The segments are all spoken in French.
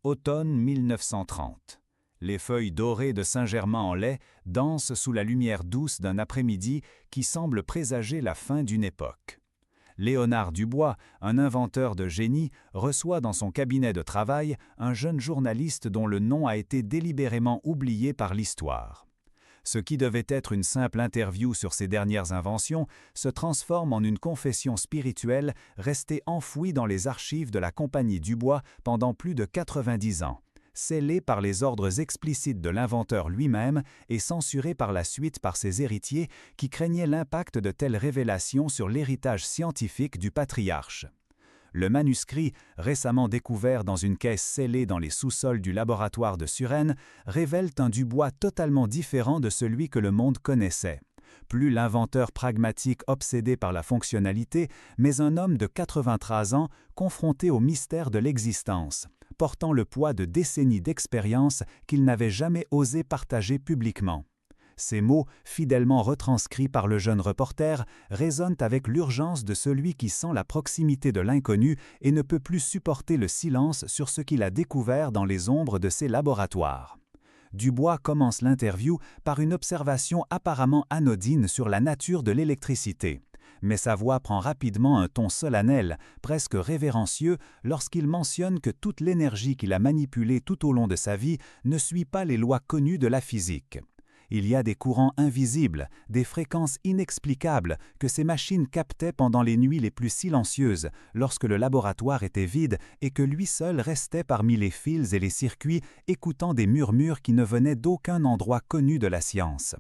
Automne 1930. Les feuilles dorées de Saint-Germain-en-Laye dansent sous la lumière douce d'un après-midi qui semble présager la fin d'une époque. Léonard Dubois, un inventeur de génie, reçoit dans son cabinet de travail un jeune journaliste dont le nom a été délibérément oublié par l'histoire. Ce qui devait être une simple interview sur ses dernières inventions se transforme en une confession spirituelle restée enfouie dans les archives de la Compagnie Dubois pendant plus de 90 ans, scellée par les ordres explicites de l'inventeur lui-même et censurée par la suite par ses héritiers qui craignaient l'impact de telles révélations sur l'héritage scientifique du patriarche. Le manuscrit, récemment découvert dans une caisse scellée dans les sous-sols du laboratoire de Suresnes, révèle un Dubois totalement différent de celui que le monde connaissait. Plus l'inventeur pragmatique obsédé par la fonctionnalité, mais un homme de 83 ans confronté au mystère de l'existence, portant le poids de décennies d'expérience qu'il n'avait jamais osé partager publiquement. Ces mots, fidèlement retranscrits par le jeune reporter, résonnent avec l'urgence de celui qui sent la proximité de l'inconnu et ne peut plus supporter le silence sur ce qu'il a découvert dans les ombres de ses laboratoires. Dubois commence l'interview par une observation apparemment anodine sur la nature de l'électricité. Mais sa voix prend rapidement un ton solennel, presque révérencieux, lorsqu'il mentionne que toute l'énergie qu'il a manipulée tout au long de sa vie ne suit pas les lois connues de la physique. Il y a des courants invisibles, des fréquences inexplicables que ces machines captaient pendant les nuits les plus silencieuses, lorsque le laboratoire était vide et que lui seul restait parmi les fils et les circuits, écoutant des murmures qui ne venaient d'aucun endroit connu de la science.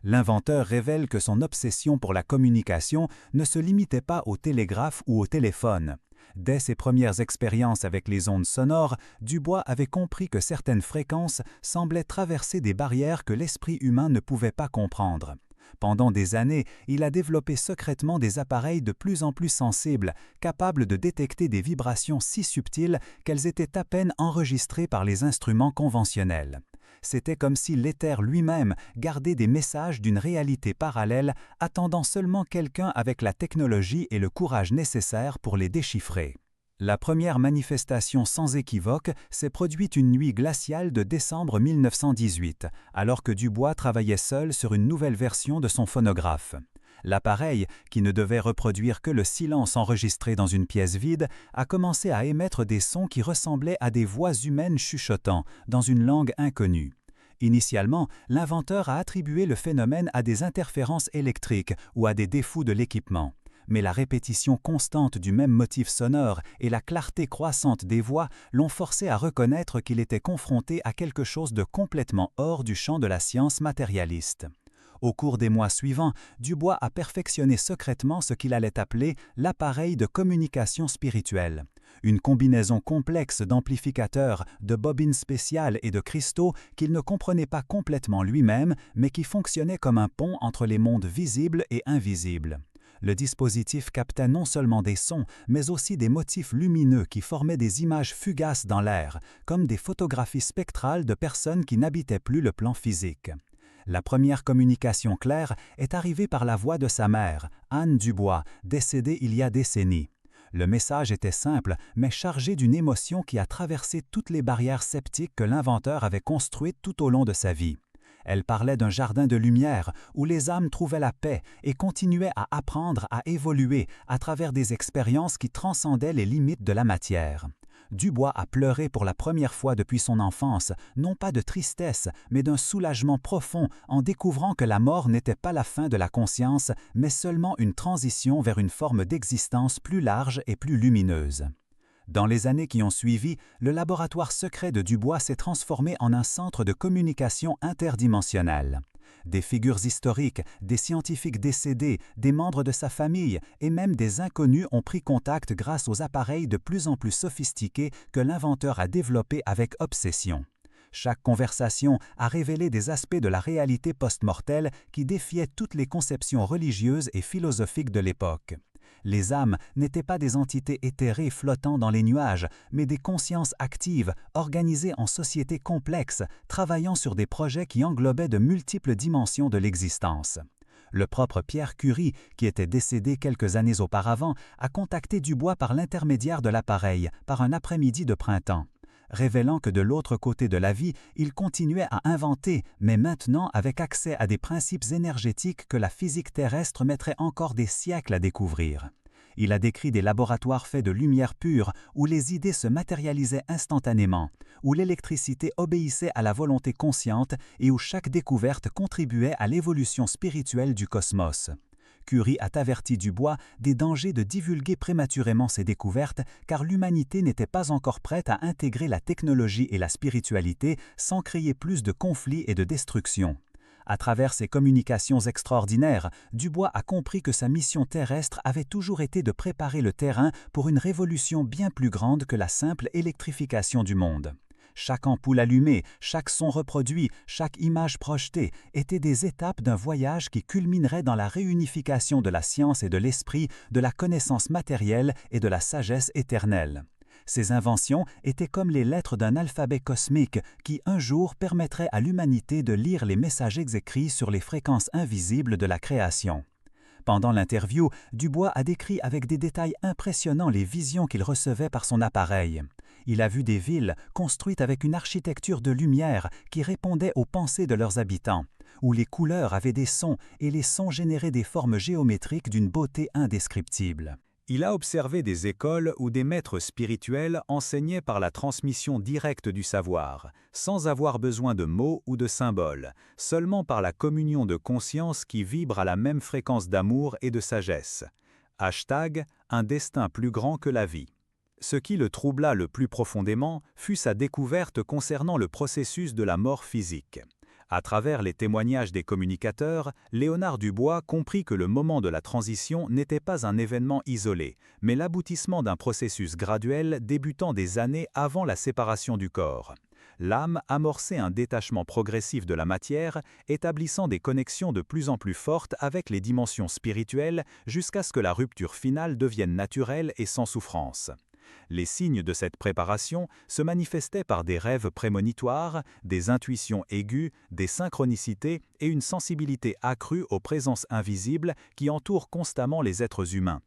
L'inventeur révèle que son obsession pour la communication ne se limitait pas au télégraphe ou au téléphone. Dès ses premières expériences avec les ondes sonores, Dubois avait compris que certaines fréquences semblaient traverser des barrières que l'esprit humain ne pouvait pas comprendre. Pendant des années, il a développé secrètement des appareils de plus en plus sensibles, capables de détecter des vibrations si subtiles qu'elles étaient à peine enregistrées par les instruments conventionnels. C'était comme si l'éther lui-même gardait des messages d'une réalité parallèle, attendant seulement quelqu'un avec la technologie et le courage nécessaires pour les déchiffrer. La première manifestation sans équivoque s'est produite une nuit glaciale de décembre 1918, alors que Dubois travaillait seul sur une nouvelle version de son phonographe. L'appareil, qui ne devait reproduire que le silence enregistré dans une pièce vide, a commencé à émettre des sons qui ressemblaient à des voix humaines chuchotant, dans une langue inconnue. Initialement, l'inventeur a attribué le phénomène à des interférences électriques ou à des défauts de l'équipement. Mais la répétition constante du même motif sonore et la clarté croissante des voix l'ont forcé à reconnaître qu'il était confronté à quelque chose de complètement hors du champ de la science matérialiste. Au cours des mois suivants, Dubois a perfectionné secrètement ce qu'il allait appeler l'appareil de communication spirituelle. Une combinaison complexe d'amplificateurs, de bobines spéciales et de cristaux qu'il ne comprenait pas complètement lui-même, mais qui fonctionnait comme un pont entre les mondes visibles et invisibles. Le dispositif captait non seulement des sons, mais aussi des motifs lumineux qui formaient des images fugaces dans l'air, comme des photographies spectrales de personnes qui n'habitaient plus le plan physique. La première communication claire est arrivée par la voix de sa mère, Anne Dubois, décédée il y a décennies. Le message était simple, mais chargé d'une émotion qui a traversé toutes les barrières sceptiques que l'inventeur avait construites tout au long de sa vie. Elle parlait d'un jardin de lumière où les âmes trouvaient la paix et continuaient à apprendre à évoluer à travers des expériences qui transcendaient les limites de la matière. Dubois a pleuré pour la première fois depuis son enfance, non pas de tristesse, mais d'un soulagement profond en découvrant que la mort n'était pas la fin de la conscience, mais seulement une transition vers une forme d'existence plus large et plus lumineuse. Dans les années qui ont suivi, le laboratoire secret de Dubois s'est transformé en un centre de communication interdimensionnelle. Des figures historiques, des scientifiques décédés, des membres de sa famille et même des inconnus ont pris contact grâce aux appareils de plus en plus sophistiqués que l'inventeur a développés avec obsession. Chaque conversation a révélé des aspects de la réalité post-mortelle qui défiaient toutes les conceptions religieuses et philosophiques de l'époque. Les âmes n'étaient pas des entités éthérées flottant dans les nuages, mais des consciences actives, organisées en sociétés complexes, travaillant sur des projets qui englobaient de multiples dimensions de l'existence. Le propre Pierre Curie, qui était décédé quelques années auparavant, a contacté Dubois par l'intermédiaire de l'appareil, par un après-midi de printemps. révélant que de l'autre côté de la vie, il continuait à inventer, mais maintenant avec accès à des principes énergétiques que la physique terrestre mettrait encore des siècles à découvrir. Il a décrit des laboratoires faits de lumière pure, où les idées se matérialisaient instantanément, où l'électricité obéissait à la volonté consciente et où chaque découverte contribuait à l'évolution spirituelle du cosmos. Curie a averti Dubois des dangers de divulguer prématurément ses découvertes, car l'humanité n'était pas encore prête à intégrer la technologie et la spiritualité sans créer plus de conflits et de destruction. À travers ses communications extraordinaires, Dubois a compris que sa mission terrestre avait toujours été de préparer le terrain pour une révolution bien plus grande que la simple électrification du monde. Chaque ampoule allumée, chaque son reproduit, chaque image projetée étaient des étapes d'un voyage qui culminerait dans la réunification de la science et de l'esprit, de la connaissance matérielle et de la sagesse éternelle. Ces inventions étaient comme les lettres d'un alphabet cosmique qui, un jour, permettrait à l'humanité de lire les messages écrits sur les fréquences invisibles de la création. Pendant l'interview, Dubois a décrit avec des détails impressionnants les visions qu'il recevait par son appareil. Il a vu des villes construites avec une architecture de lumière qui répondait aux pensées de leurs habitants, où les couleurs avaient des sons et les sons généraient des formes géométriques d'une beauté indescriptible. Il a observé des écoles où des maîtres spirituels enseignaient par la transmission directe du savoir, sans avoir besoin de mots ou de symboles, seulement par la communion de conscience qui vibre à la même fréquence d'amour et de sagesse. Hashtag un destin plus grand que la vie. Ce qui le troubla le plus profondément fut sa découverte concernant le processus de la mort physique. À travers les témoignages des communicateurs, Léonard Dubois comprit que le moment de la transition n'était pas un événement isolé, mais l'aboutissement d'un processus graduel débutant des années avant la séparation du corps. L'âme amorçait un détachement progressif de la matière, établissant des connexions de plus en plus fortes avec les dimensions spirituelles jusqu'à ce que la rupture finale devienne naturelle et sans souffrance. Les signes de cette préparation se manifestaient par des rêves prémonitoires, des intuitions aiguës, des synchronicités et une sensibilité accrue aux présences invisibles qui entourent constamment les êtres humains.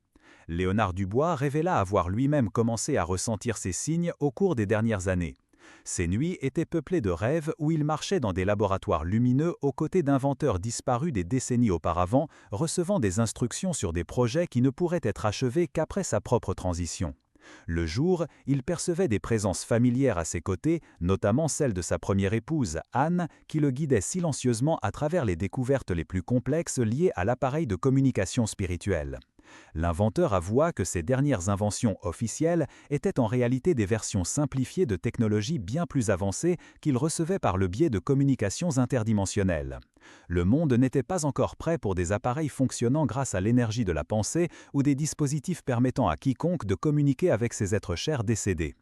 Léonard Dubois révéla avoir lui-même commencé à ressentir ces signes au cours des dernières années. Ces nuits étaient peuplées de rêves où il marchait dans des laboratoires lumineux aux côtés d'inventeurs disparus des décennies auparavant, recevant des instructions sur des projets qui ne pourraient être achevés qu'après sa propre transition. Le jour, il percevait des présences familières à ses côtés, notamment celle de sa première épouse, Anne, qui le guidait silencieusement à travers les découvertes les plus complexes liées à l'appareil de communication spirituelle. L'inventeur avoua que ces dernières inventions officielles étaient en réalité des versions simplifiées de technologies bien plus avancées qu'il recevait par le biais de communications interdimensionnelles. Le monde n'était pas encore prêt pour des appareils fonctionnant grâce à l'énergie de la pensée ou des dispositifs permettant à quiconque de communiquer avec ses êtres chers décédés.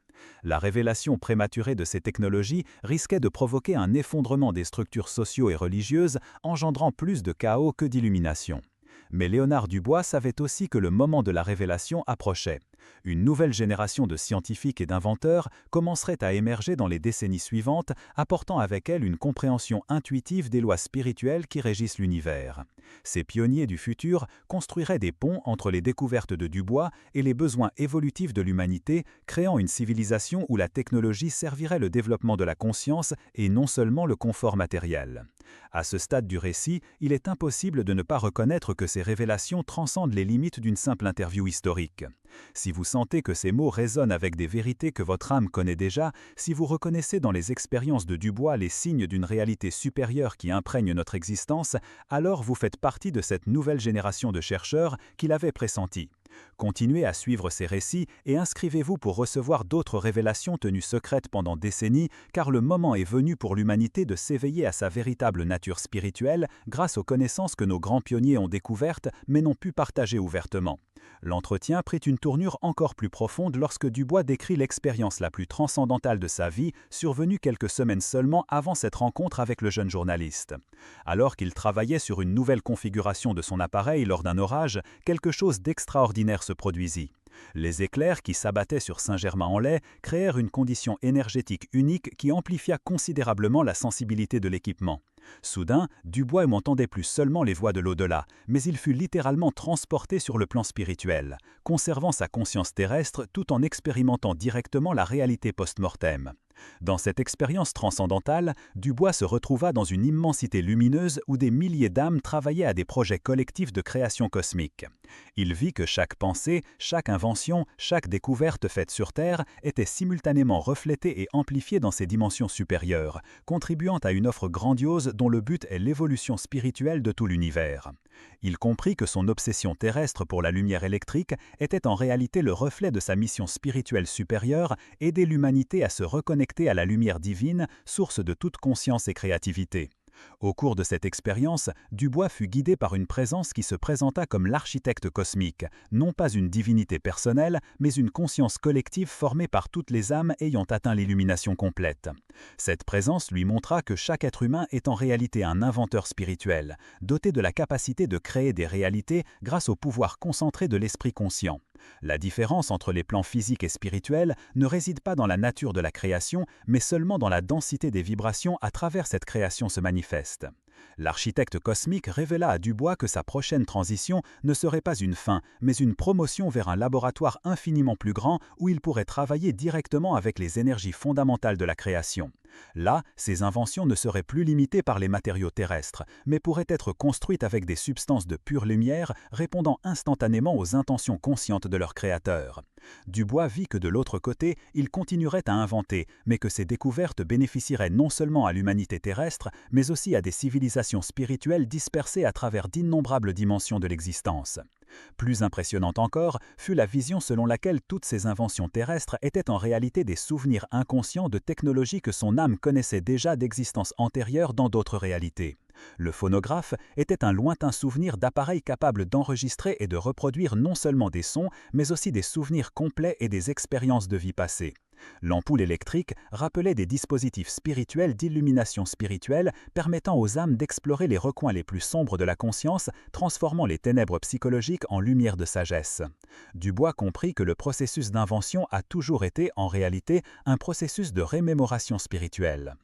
La révélation prématurée de ces technologies risquait de provoquer un effondrement des structures socio- et religieuses, engendrant plus de chaos que d'illumination. Mais Léonard Dubois savait aussi que le moment de la révélation approchait. Une nouvelle génération de scientifiques et d'inventeurs commencerait à émerger dans les décennies suivantes, apportant avec elle une compréhension intuitive des lois spirituelles qui régissent l'univers. Ces pionniers du futur construiraient des ponts entre les découvertes de Dubois et les besoins évolutifs de l'humanité, créant une civilisation où la technologie servirait le développement de la conscience et non seulement le confort matériel. À ce stade du récit, il est impossible de ne pas reconnaître que ces révélations transcendent les limites d'une simple interview historique. Si vous sentez que ces mots résonnent avec des vérités que votre âme connaît déjà, si vous reconnaissez dans les expériences de Dubois les signes d'une réalité supérieure qui imprègne notre existence, alors vous faites partie de cette nouvelle génération de chercheurs qui l'avait pressenti. Continuez à suivre ces récits et inscrivez-vous pour recevoir d'autres révélations tenues secrètes pendant décennies, car le moment est venu pour l'humanité de s'éveiller à sa véritable nature spirituelle grâce aux connaissances que nos grands pionniers ont découvertes mais n'ont pu partager ouvertement. L'entretien prit une tournure encore plus profonde lorsque Dubois décrit l'expérience la plus transcendantale de sa vie, survenue quelques semaines seulement avant cette rencontre avec le jeune journaliste. Alors qu'il travaillait sur une nouvelle configuration de son appareil lors d'un orage, quelque chose d'extraordinaire se produisit. Les éclairs qui s'abattaient sur Saint-Germain-en-Laye créèrent une condition énergétique unique qui amplifia considérablement la sensibilité de l'équipement. Soudain, Dubois n'entendait plus seulement les voix de l'au-delà, mais il fut littéralement transporté sur le plan spirituel, conservant sa conscience terrestre tout en expérimentant directement la réalité post-mortem. Dans cette expérience transcendantale, Dubois se retrouva dans une immensité lumineuse où des milliers d'âmes travaillaient à des projets collectifs de création cosmique. Il vit que chaque pensée, chaque invention, chaque découverte faite sur Terre était simultanément reflétée et amplifiée dans ces dimensions supérieures, contribuant à une offre grandiose dont le but est l'évolution spirituelle de tout l'univers. Il comprit que son obsession terrestre pour la lumière électrique était en réalité le reflet de sa mission spirituelle supérieure, aider l'humanité à se reconnecter à la lumière divine, source de toute conscience et créativité. Au cours de cette expérience, Dubois fut guidé par une présence qui se présenta comme l'architecte cosmique, non pas une divinité personnelle, mais une conscience collective formée par toutes les âmes ayant atteint l'illumination complète. Cette présence lui montra que chaque être humain est en réalité un inventeur spirituel, doté de la capacité de créer des réalités grâce au pouvoir concentré de l'esprit conscient. La différence entre les plans physiques et spirituels ne réside pas dans la nature de la création, mais seulement dans la densité des vibrations à travers cette création se manifeste. L'architecte cosmique révéla à Dubois que sa prochaine transition ne serait pas une fin, mais une promotion vers un laboratoire infiniment plus grand où il pourrait travailler directement avec les énergies fondamentales de la création. Là, ses inventions ne seraient plus limitées par les matériaux terrestres, mais pourraient être construites avec des substances de pure lumière, répondant instantanément aux intentions conscientes de leur créateur. Dubois vit que de l'autre côté, il continuerait à inventer, mais que ses découvertes bénéficieraient non seulement à l'humanité terrestre, mais aussi à des civilisations spirituelles dispersées à travers d'innombrables dimensions de l'existence. Plus impressionnante encore fut la vision selon laquelle toutes ces inventions terrestres étaient en réalité des souvenirs inconscients de technologies que son âme connaissait déjà d'existence antérieure dans d'autres réalités. Le phonographe était un lointain souvenir d'appareils capables d'enregistrer et de reproduire non seulement des sons, mais aussi des souvenirs complets et des expériences de vie passée. L'ampoule électrique rappelait des dispositifs spirituels d'illumination spirituelle permettant aux âmes d'explorer les recoins les plus sombres de la conscience, transformant les ténèbres psychologiques en lumière de sagesse. Dubois comprit que le processus d'invention a toujours été, en réalité, un processus de rémémoration spirituelle.